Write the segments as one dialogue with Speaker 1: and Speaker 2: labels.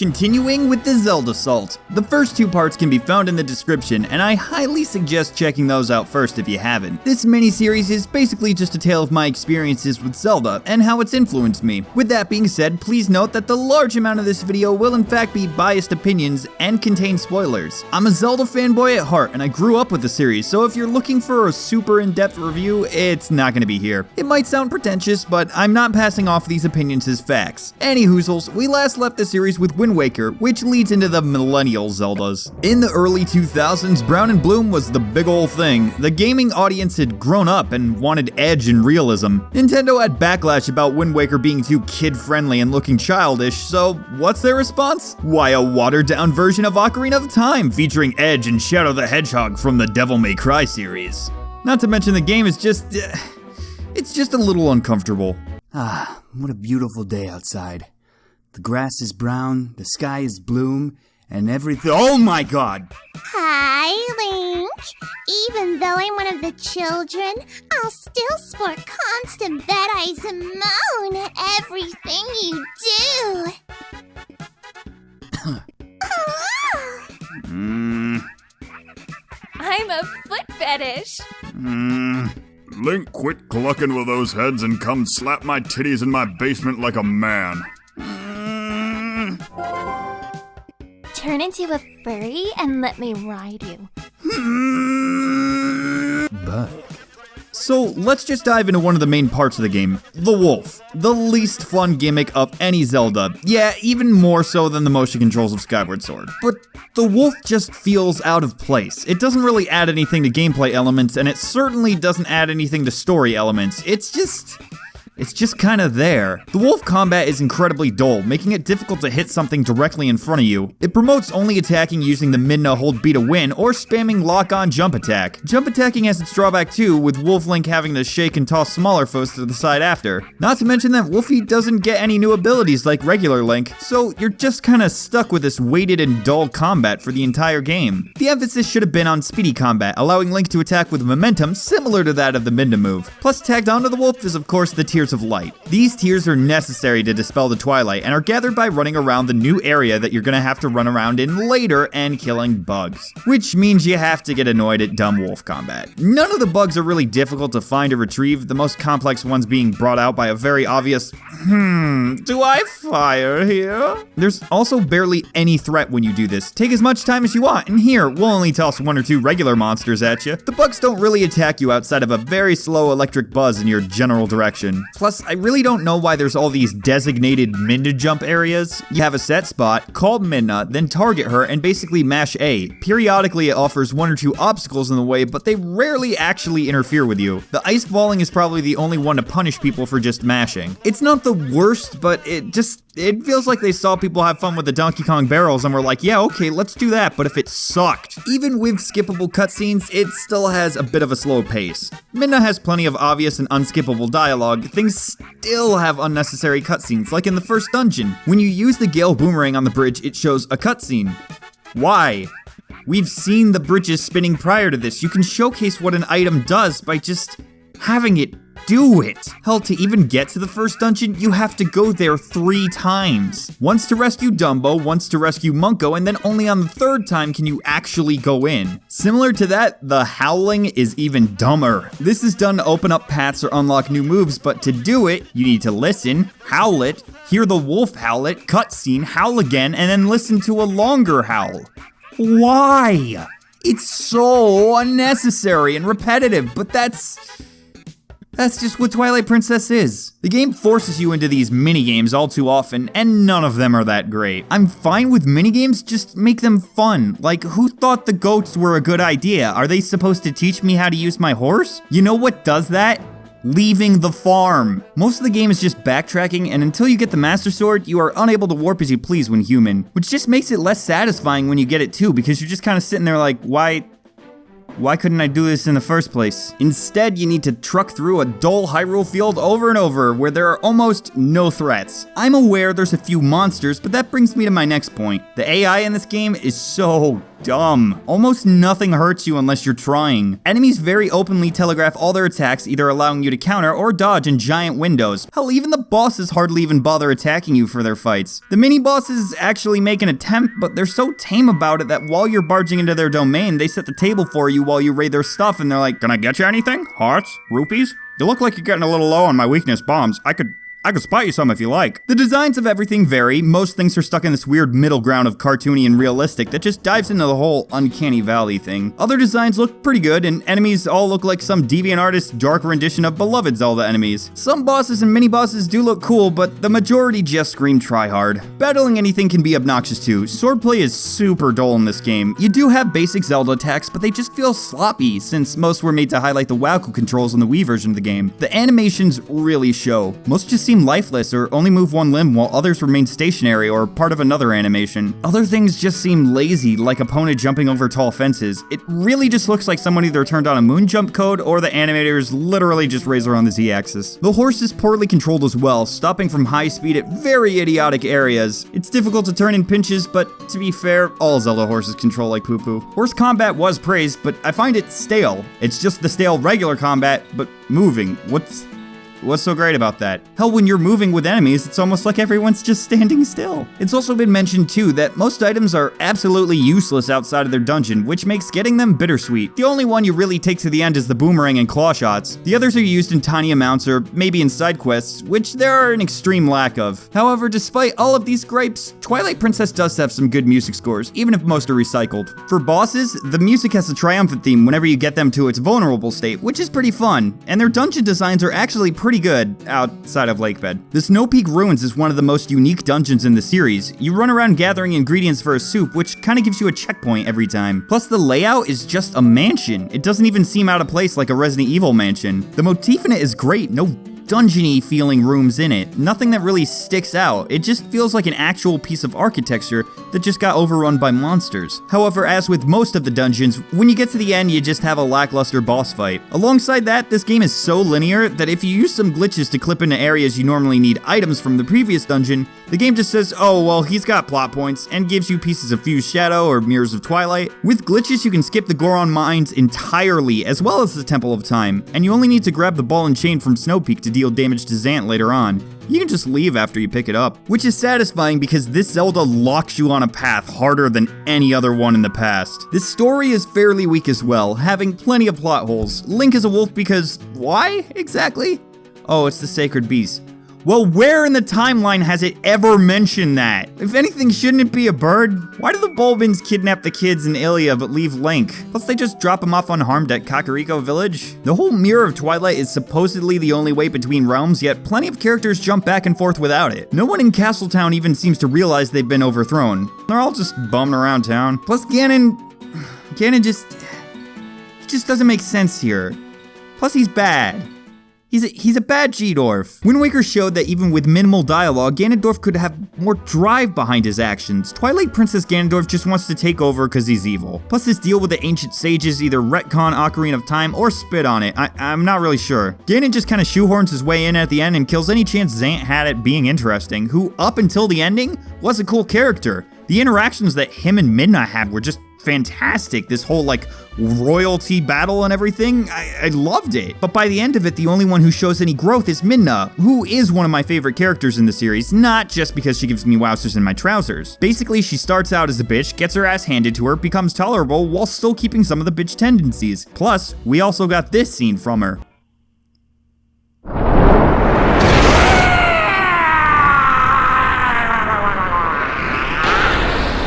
Speaker 1: Continuing with the Zelda Salt. The first two parts can be found in the description, and I highly suggest checking those out first if you haven't. This mini-series is basically just a tale of my experiences with Zelda, and how it's influenced me. With that being said, please note that the large amount of this video will in fact be biased opinions and contain spoilers. I'm a Zelda fanboy at heart, and I grew up with the series, so if you're looking for a super in-depth review, it's not gonna be here. It might sound pretentious, but I'm not passing off these opinions as facts. Anyhoozles, we last left the series with Wind Waker, which leads into the millennial Zeldas. In the early 2000s, Brown and Bloom was the big ol' thing. The gaming audience had grown up and wanted edge and realism. Nintendo had backlash about Wind Waker being too kid-friendly and looking childish, so what's their response? Why, a watered-down version of Ocarina of Time featuring Edge and Shadow the Hedgehog from the Devil May Cry series. Not to mention the game is just... it's just a little uncomfortable.
Speaker 2: Ah, what a beautiful day outside. The grass is brown, the sky is blue, and everything— oh my god!
Speaker 3: Hi, Link. Even though I'm one of the children, I'll still sport constant bed eyes and moan at everything you do.
Speaker 4: I'm a foot fetish.
Speaker 5: Link, quit clucking with those heads and come slap my titties in my basement like a man.
Speaker 4: Turn into a furry and let me ride you.
Speaker 2: But
Speaker 1: So let's just dive into one of the main parts of the game, the wolf. The least fun gimmick of any Zelda. Yeah, even more so than the motion controls of Skyward Sword. But the wolf just feels out of place. It doesn't really add anything to gameplay elements, and it certainly doesn't add anything to story elements. It's just kind of there. The wolf combat is incredibly dull, making it difficult to hit something directly in front of you. It promotes only attacking using the Midna hold B to win, or spamming lock-on jump attack. Jump attacking has its drawback too, with Wolf Link having to shake and toss smaller foes to the side after. Not to mention that Wolfie doesn't get any new abilities like regular Link, so you're just kinda stuck with this weighted and dull combat for the entire game. The emphasis should have been on speedy combat, allowing Link to attack with momentum similar to that of the Midna move. Plus tagged onto the wolf is of course the Tears of Light. These tears are necessary to dispel the twilight and are gathered by running around the new area that you're gonna have to run around in later and killing bugs. Which means you have to get annoyed at dumb wolf combat. None of the bugs are really difficult to find or retrieve, the most complex ones being brought out by a very obvious, do I fire here? There's also barely any threat when you do this. Take as much time as you want, and here, we'll only toss one or two regular monsters at you. The bugs don't really attack you outside of a very slow electric buzz in your general direction. Plus, I really don't know why there's all these designated Midna jump areas. You have a set spot, called Midna, then target her and basically mash A. Periodically it offers one or two obstacles in the way, but they rarely actually interfere with you. The ice balling is probably the only one to punish people for just mashing. It's not the worst, but it feels like they saw people have fun with the Donkey Kong barrels and were like, yeah, okay, let's do that, but if it sucked. Even with skippable cutscenes, it still has a bit of a slow pace. Midna has plenty of obvious and unskippable dialogue. Things still have unnecessary cutscenes, like in the first dungeon. When you use the Gale Boomerang on the bridge, it shows a cutscene. Why? We've seen the bridges spinning prior to this. You can showcase what an item does by just having it do it. Hell, to even get to the first dungeon, you have to go there 3 times. Once to rescue Dumbo, once to rescue Munko, and then only on the 3rd time can you actually go in. Similar to that, the howling is even dumber. This is done to open up paths or unlock new moves, but to do it, you need to listen, howl it, hear the wolf howl it, cutscene, howl again, and then listen to a longer howl. Why? It's so unnecessary and repetitive, but that's just what Twilight Princess is. The game forces you into these minigames all too often, and none of them are that great. I'm fine with minigames, just make them fun. Like, who thought the goats were a good idea? Are they supposed to teach me how to use my horse? You know what does that? Leaving the farm. Most of the game is just backtracking, and until you get the Master Sword, you are unable to warp as you please when human, which just makes it less satisfying when you get it too, because you're just kind of sitting there like, why couldn't I do this in the first place? Instead, you need to truck through a dull Hyrule field over and over where there are almost no threats. I'm aware there's a few monsters, but that brings me to my next point. The AI in this game is so dumb. Almost nothing hurts you unless you're trying. Enemies very openly telegraph all their attacks, either allowing you to counter or dodge in giant windows. Hell, even the bosses hardly even bother attacking you for their fights. The mini-bosses actually make an attempt, but they're so tame about it that while you're barging into their domain, they set the table for you while you raid their stuff, and they're like, "Can I get you anything? Hearts? Rupees? You look like you're getting a little low on my weakness bombs. I could spot you some if you like." The designs of everything vary. Most things are stuck in this weird middle ground of cartoony and realistic that just dives into the whole uncanny valley thing. Other designs look pretty good, and enemies all look like some deviant artist's dark rendition of beloved Zelda enemies. Some bosses and mini-bosses do look cool, but the majority just scream try hard. Battling anything can be obnoxious too. Swordplay is super dull in this game. You do have basic Zelda attacks, but they just feel sloppy, since most were made to highlight the Wacko controls in the Wii version of the game. The animations really show. Most just seem lifeless or only move one limb while others remain stationary or part of another animation. Other things just seem lazy, like opponent jumping over tall fences. It really just looks like someone either turned on a moon jump code or the animators literally just raise around the Z-axis. The horse is poorly controlled as well, stopping from high speed at very idiotic areas. It's difficult to turn in pinches, but to be fair, all Zelda horses control like poo-poo. Horse combat was praised, but I find it stale. It's just the stale regular combat, but moving. What's so great about that? Hell, when you're moving with enemies, it's almost like everyone's just standing still. It's also been mentioned too that most items are absolutely useless outside of their dungeon, which makes getting them bittersweet. The only one you really take to the end is the boomerang and claw shots. The others are used in tiny amounts or maybe in side quests, which there are an extreme lack of. However, despite all of these gripes, Twilight Princess does have some good music scores, even if most are recycled. For bosses, the music has a triumphant theme whenever you get them to its vulnerable state, which is pretty fun, and their dungeon designs are actually pretty good outside of Lakebed. The Snow Peak Ruins is one of the most unique dungeons in the series. You run around gathering ingredients for a soup, which kind of gives you a checkpoint every time. Plus, the layout is just a mansion. It doesn't even seem out of place like a Resident Evil mansion. The motif in it is great. No dungeon-y feeling rooms in it. Nothing that really sticks out. It just feels like an actual piece of architecture that just got overrun by monsters. However, as with most of the dungeons, when you get to the end, you just have a lackluster boss fight. Alongside that, this game is so linear that if you use some glitches to clip into areas you normally need items from the previous dungeon, the game just says, "Oh, well, he's got plot points," and gives you pieces of Fused Shadow or Mirrors of Twilight. With glitches, you can skip the Goron Mines entirely, as well as the Temple of Time, and you only need to grab the ball and chain from Snow Peak to deal damage to Zant later on. You can just leave after you pick it up, which is satisfying because this Zelda locks you on a path harder than any other one in the past. This story is fairly weak as well, having plenty of plot holes. Link is a wolf because why exactly? Oh, it's the sacred beast. Well, where in the timeline has it ever mentioned that? If anything, shouldn't it be a bird? Why do the Bulbins kidnap the kids in Ilia but leave Link? Plus, they just drop him off unharmed at Kakariko Village? The whole Mirror of Twilight is supposedly the only way between realms, yet plenty of characters jump back and forth without it. No one in Castletown even seems to realize they've been overthrown. They're all just bumming around town. Plus, Ganon just doesn't make sense here. Plus, he's bad. He's a bad G-Dwarf. Wind Waker showed that even with minimal dialogue, Ganondorf could have more drive behind his actions. Twilight Princess Ganondorf just wants to take over because he's evil. Plus, his deal with the ancient sages either retcon Ocarina of Time or spit on it. I'm not really sure. Ganon just kind of shoehorns his way in at the end and kills any chance Zant had at being interesting, who up until the ending was a cool character. The interactions that him and Midna had were just fantastic. This whole royalty battle and everything, I loved it. But by the end of it, the only one who shows any growth is Midna, who is one of my favorite characters in the series, not just because she gives me wowsters in my trousers. Basically, she starts out as a bitch, gets her ass handed to her, becomes tolerable while still keeping some of the bitch tendencies. Plus, we also got this scene from her.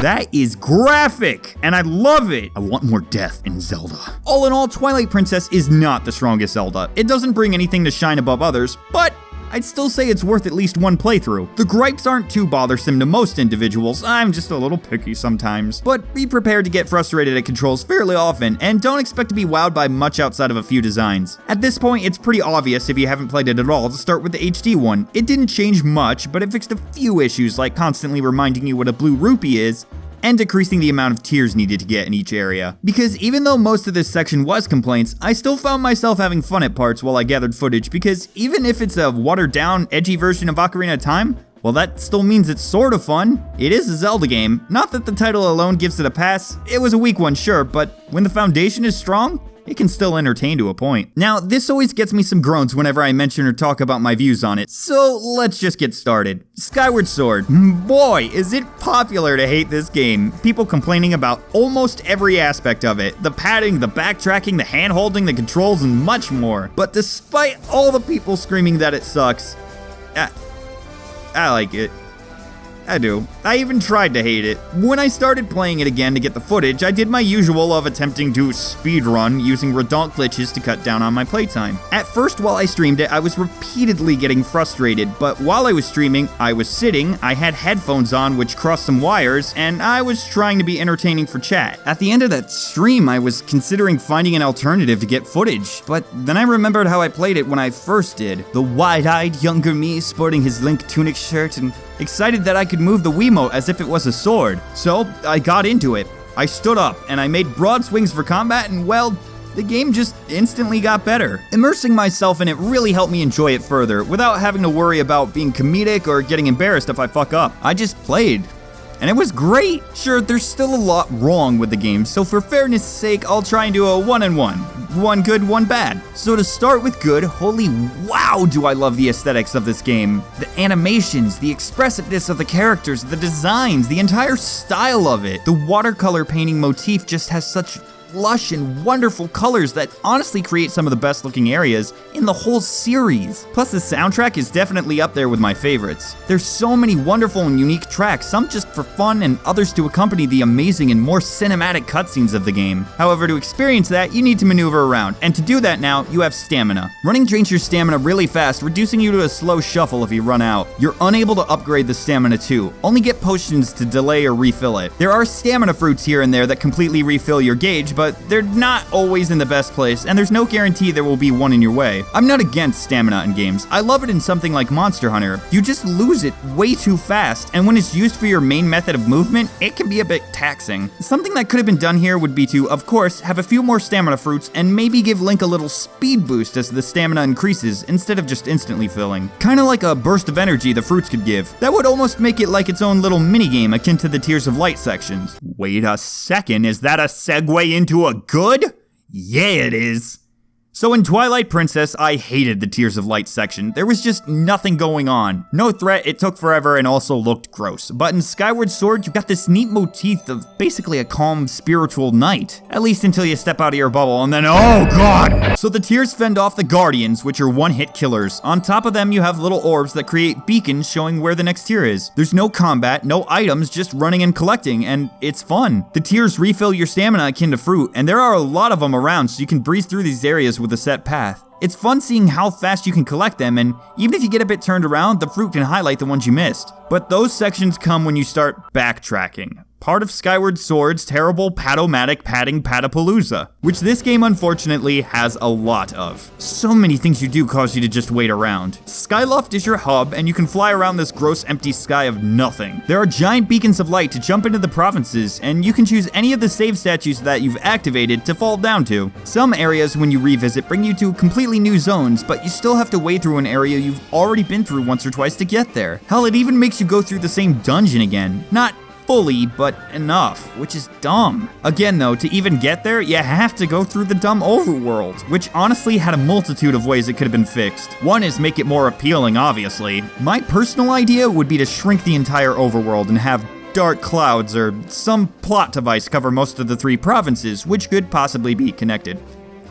Speaker 1: That is graphic, and I love it. I want more death in Zelda. All in all, Twilight Princess is not the strongest Zelda. It doesn't bring anything to shine above others, but I'd still say it's worth at least one playthrough. The gripes aren't too bothersome to most individuals. I'm just a little picky sometimes. But be prepared to get frustrated at controls fairly often, and don't expect to be wowed by much outside of a few designs. At this point, it's pretty obvious if you haven't played it at all to start with the HD one. It didn't change much, but it fixed a few issues like constantly reminding you what a blue rupee is, and decreasing the amount of tears needed to get in each area. Because even though most of this section was complaints, I still found myself having fun at parts while I gathered footage, because even if it's a watered down, edgy version of Ocarina of Time, Well, that still means it's sort of fun. It is a Zelda game. Not that the title alone gives it a pass. It was a weak one, sure, but when the foundation is strong, it can still entertain to a point. Now, this always gets me some groans whenever I mention or talk about my views on it, so let's just get started. Skyward Sword. Boy, is it popular to hate this game. People complaining about almost every aspect of it. The padding, the backtracking, the hand-holding, the controls, and much more. But despite all the people screaming that it sucks, I like it. I do. I even tried to hate it. When I started playing it again to get the footage, I did my usual of attempting to speedrun using redundant glitches to cut down on my playtime. At first, while I streamed it, I was repeatedly getting frustrated, but while I was streaming, I was sitting, I had headphones on which crossed some wires, and I was trying to be entertaining for chat. At the end of that stream, I was considering finding an alternative to get footage, but then I remembered how I played it when I first did. The wide-eyed younger me sporting his Link tunic shirt and excited that I could move the Wiimote as if it was a sword. So I got into it. I stood up and I made broad swings for combat, and well, the game just instantly got better. Immersing myself in it really helped me enjoy it further without having to worry about being comedic or getting embarrassed if I fuck up. I just played. And it was great. Sure, there's still a lot wrong with the game, so for fairness' sake, I'll try and do a 1 and 1. One good, one bad. So to start with good, holy wow do I love the aesthetics of this game. The animations, the expressiveness of the characters, the designs, the entire style of it. The watercolor painting motif just has such lush and wonderful colors that honestly create some of the best looking areas in the whole series. Plus the soundtrack is definitely up there with my favorites. There's so many wonderful and unique tracks, some just for fun and others to accompany the amazing and more cinematic cutscenes of the game. However, to experience that, you need to maneuver around, and to do that now, you have stamina. Running drains your stamina really fast, reducing you to a slow shuffle if you run out. You're unable to upgrade the stamina too, only get potions to delay or refill it. There are stamina fruits here and there that completely refill your gauge, but they're not always in the best place, and there's no guarantee there will be one in your way. I'm not against stamina in games. I love it in something like Monster Hunter. You just lose it way too fast, and when it's used for your main method of movement, it can be a bit taxing. Something that could have been done here would be to, of course, have a few more stamina fruits and maybe give Link a little speed boost as the stamina increases instead of just instantly filling. Kinda like a burst of energy the fruits could give. That would almost make it like its own little minigame akin to the Tears of Light sections. Wait a second, is that a segue into a good? Yeah, it is. So in Twilight Princess, I hated the Tears of Light section. There was just nothing going on. No threat, it took forever, and also looked gross. But in Skyward Sword, you got this neat motif of basically a calm, spiritual night. At least until you step out of your bubble, and then, oh god! So the tears fend off the Guardians, which are one-hit killers. On top of them, you have little orbs that create beacons showing where the next tier is. There's no combat, no items, just running and collecting, and it's fun. The tears refill your stamina akin to fruit, and there are a lot of them around, so you can breeze through these areas with a set path. It's fun seeing how fast you can collect them, and even if you get a bit turned around, the fruit can highlight the ones you missed. But those sections come when you start backtracking. Part of Skyward Sword's terrible Padomatic padding Padapalooza, which this game unfortunately has a lot of. So many things you do cause you to just wait around. Skyloft is your hub, and you can fly around this gross empty sky of nothing. There are giant beacons of light to jump into the provinces, and you can choose any of the save statues that you've activated to fall down to. Some areas, when you revisit, bring you to completely new zones, but you still have to wade through an area you've already been through once or twice to get there. Hell, it even makes you go through the same dungeon again. Not fully, but enough, which is dumb. Again though, to even get there, you have to go through the dumb overworld, which honestly had a multitude of ways it could have been fixed. One is make it more appealing, obviously. My personal idea would be to shrink the entire overworld and have dark clouds or some plot device cover most of the 3 provinces, which could possibly be connected.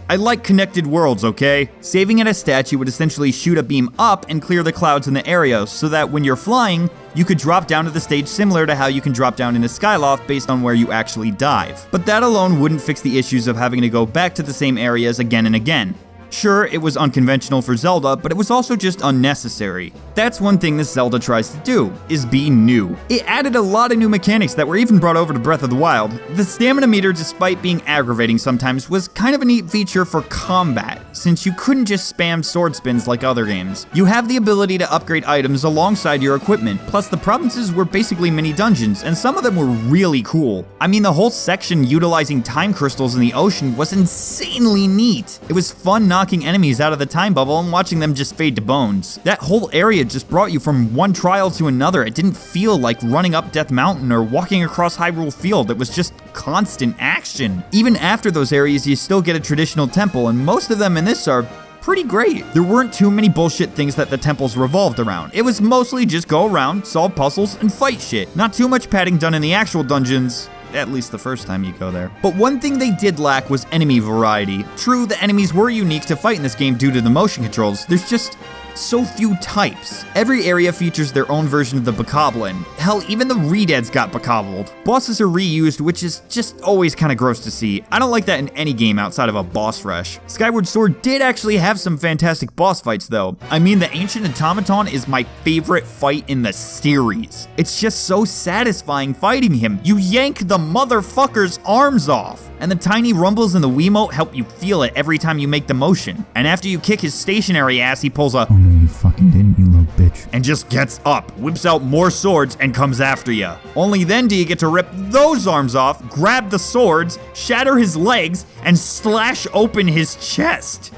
Speaker 1: I like connected worlds, okay? Saving at a statue would essentially shoot a beam up and clear the clouds in the area, so that when you're flying, you could drop down to the stage similar to how you can drop down in a Skyloft based on where you actually dive. But that alone wouldn't fix the issues of having to go back to the same areas again and again. Sure, it was unconventional for Zelda, but it was also just unnecessary. That's one thing this Zelda tries to do, is be new. It added a lot of new mechanics that were even brought over to Breath of the Wild. The stamina meter, despite being aggravating sometimes, was kind of a neat feature for combat, since you couldn't just spam sword spins like other games. You have the ability to upgrade items alongside your equipment, plus the provinces were basically mini dungeons, and some of them were really cool. I mean, the whole section utilizing time crystals in the ocean was insanely neat. It was fun knocking enemies out of the time bubble and watching them just fade to bones. That whole area it just brought you from one trial to another. It didn't feel like running up Death Mountain or walking across Hyrule Field. It was just constant action. Even after those areas, you still get a traditional temple, and most of them in this are pretty great. There weren't too many bullshit things that the temples revolved around. It was mostly just go around, solve puzzles, and fight shit. Not too much padding done in the actual dungeons, at least the first time you go there. But one thing they did lack was enemy variety. True, the enemies were unique to fight in this game due to the motion controls. There's just so few types. Every area features their own version of the bokoblin. Hell, even the Redeads got bokobbled. Bosses are reused, which is just always kind of gross to see. I don't like that in any game outside of a boss rush. Skyward Sword did actually have some fantastic boss fights though. I mean, the Ancient Automaton is my favorite fight in the series. It's just so satisfying fighting him. You yank the motherfucker's arms off, and the tiny rumbles in the Wiimote help you feel it every time you make the motion. And after you kick his stationary ass, he pulls a
Speaker 2: No, you fucking didn't, you little bitch.
Speaker 1: and just gets up, whips out more swords, and comes after you. Only then do you get to rip those arms off, grab the swords, shatter his legs, and slash open his chest.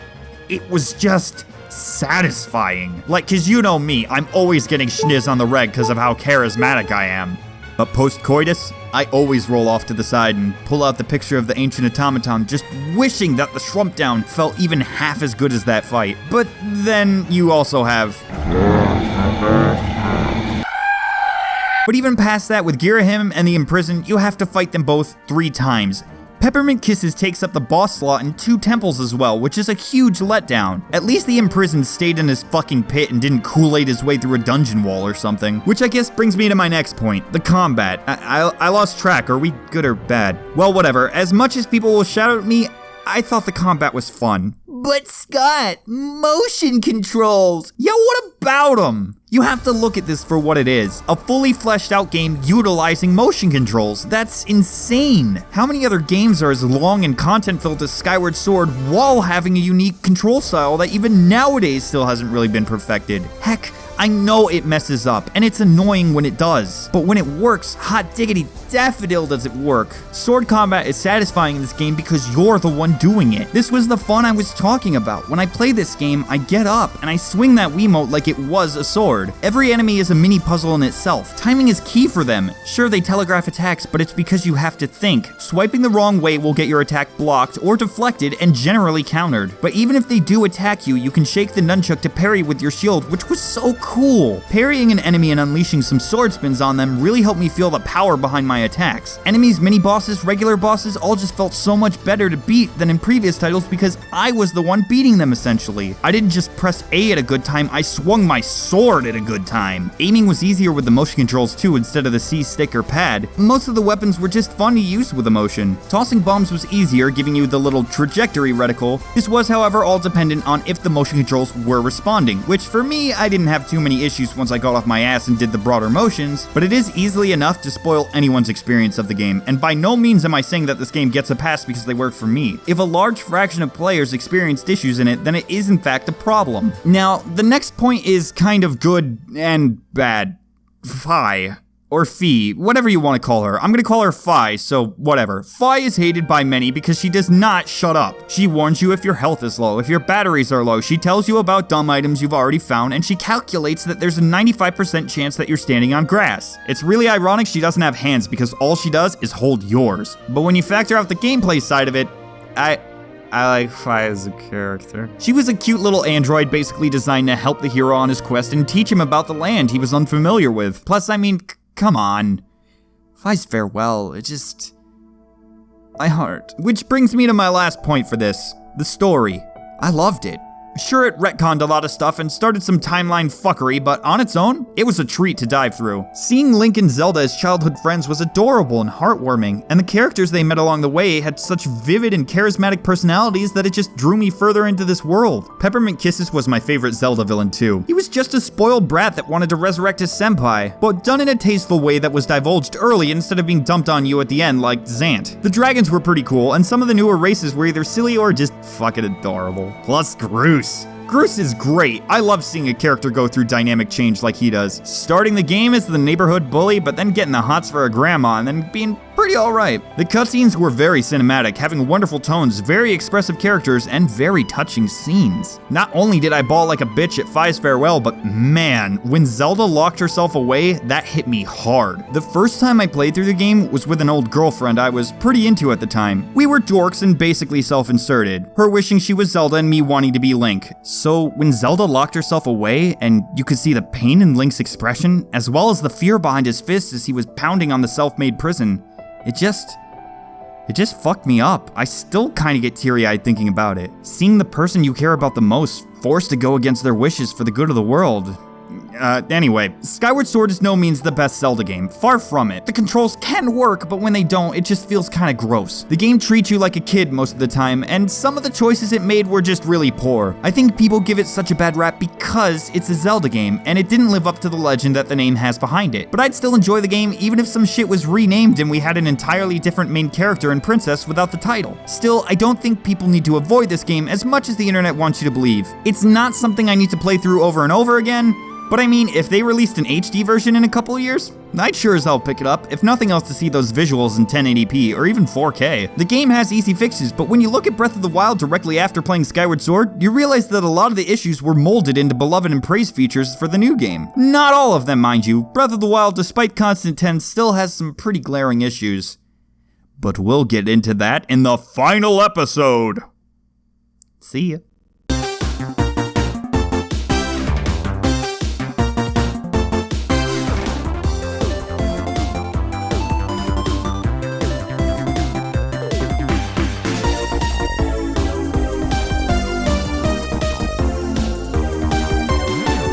Speaker 1: It was just satisfying. Like, cause you know me, I'm always getting schniz on the reg because of how charismatic I am. But post-coitus, I always roll off to the side and pull out the picture of the Ancient Automaton, just wishing that the Shrump Down felt even half as good as that fight. But then you also have... But even past that, with Girahim and the Imprisoned, you have to fight them both 3 times. Peppermint Kisses takes up the boss slot in 2 temples as well, which is a huge letdown. At least the Imprisoned stayed in his fucking pit and didn't Kool-Aid his way through a dungeon wall or something. Which I guess brings me to my next point, the combat. I lost track, are we good or bad? Well, whatever, as much as people will shout at me, I thought the combat was fun. But Scott, motion controls! Yeah, what about them? You have to look at this for what it is. A fully fleshed out game utilizing motion controls. That's insane. How many other games are as long and content filled as Skyward Sword while having a unique control style that even nowadays still hasn't really been perfected? Heck, I know it messes up, and it's annoying when it does. But when it works, hot diggity daffodil does it work. Sword combat is satisfying in this game because you're the one doing it. This was the fun I was talking about. When I play this game, I get up and I swing that Wiimote like it was a sword. Every enemy is a mini puzzle in itself. Timing is key for them. Sure, they telegraph attacks, but it's because you have to think. Swiping the wrong way will get your attack blocked or deflected and generally countered. But even if they do attack you, you can shake the nunchuck to parry with your shield, which was so cool. Parrying an enemy and unleashing some sword spins on them really helped me feel the power behind my attacks. Enemies, mini-bosses, regular bosses all just felt so much better to beat than in previous titles because I was the one beating them essentially. I didn't just press A at a good time, I swung my sword at a good time. Aiming was easier with the motion controls too instead of the C stick or pad. Most of the weapons were just fun to use with the motion. Tossing bombs was easier, giving you the little trajectory reticle. This was, however, all dependent on if the motion controls were responding, which for me, I didn't have too many issues once I got off my ass and did the broader motions, but it is easily enough to spoil anyone's experience of the game, and by no means am I saying that this game gets a pass because they work for me. If a large fraction of players experienced issues in it, then it is in fact a problem. Now, the next point is kind of good and bad. Fi. Or Fee, whatever you want to call her. I'm gonna call her Fi, so whatever. Fi is hated by many because she does not shut up. She warns you if your health is low, if your batteries are low, she tells you about dumb items you've already found, and she calculates that there's a 95% chance that you're standing on grass. It's really ironic she doesn't have hands because all she does is hold yours. But when you factor out the gameplay side of it, I like Fi as a character. She was a cute little android basically designed to help the hero on his quest and teach him about the land he was unfamiliar with. Plus, I mean, come on. Fi's farewell, it just... my heart. Which brings me to my last point for this. The story. I loved it. Sure, it retconned a lot of stuff and started some timeline fuckery, but on its own, it was a treat to dive through. Seeing Link and Zelda as childhood friends was adorable and heartwarming, and the characters they met along the way had such vivid and charismatic personalities that it just drew me further into this world. Peppermint Kisses was my favorite Zelda villain too. He was just a spoiled brat that wanted to resurrect his senpai, but done in a tasteful way that was divulged early instead of being dumped on you at the end like Zant. The dragons were pretty cool, and some of the newer races were either silly or just fucking adorable. Plus Groose. Groose is great. I love seeing a character go through dynamic change like he does. Starting the game as the neighborhood bully, but then getting the hots for a grandma, and then being pretty alright. The cutscenes were very cinematic, having wonderful tones, very expressive characters, and very touching scenes. Not only did I bawl like a bitch at Fi's farewell, but man, when Zelda locked herself away, that hit me hard. The first time I played through the game was with an old girlfriend I was pretty into at the time. We were dorks and basically self-inserted, her wishing she was Zelda and me wanting to be Link. So when Zelda locked herself away, and you could see the pain in Link's expression, as well as the fear behind his fist as he was pounding on the self-made prison, it just fucked me up. I still kinda get teary-eyed thinking about it. Seeing the person you care about the most forced to go against their wishes for the good of the world. Anyway, Skyward Sword is no means the best Zelda game, far from it. The controls can work, but when they don't, it just feels kinda gross. The game treats you like a kid most of the time, and some of the choices it made were just really poor. I think people give it such a bad rap because it's a Zelda game, and it didn't live up to the legend that the name has behind it. But I'd still enjoy the game even if some shit was renamed and we had an entirely different main character and princess without the title. Still, I don't think people need to avoid this game as much as the internet wants you to believe. It's not something I need to play through over and over again, but I mean, if they released an HD version in a couple of years, I'd sure as hell pick it up, if nothing else to see those visuals in 1080p or even 4K. The game has easy fixes, but when you look at Breath of the Wild directly after playing Skyward Sword, you realize that a lot of the issues were molded into beloved and praised features for the new game. Not all of them, mind you. Breath of the Wild, despite constant 10, still has some pretty glaring issues. But we'll get into that in the final episode. See ya.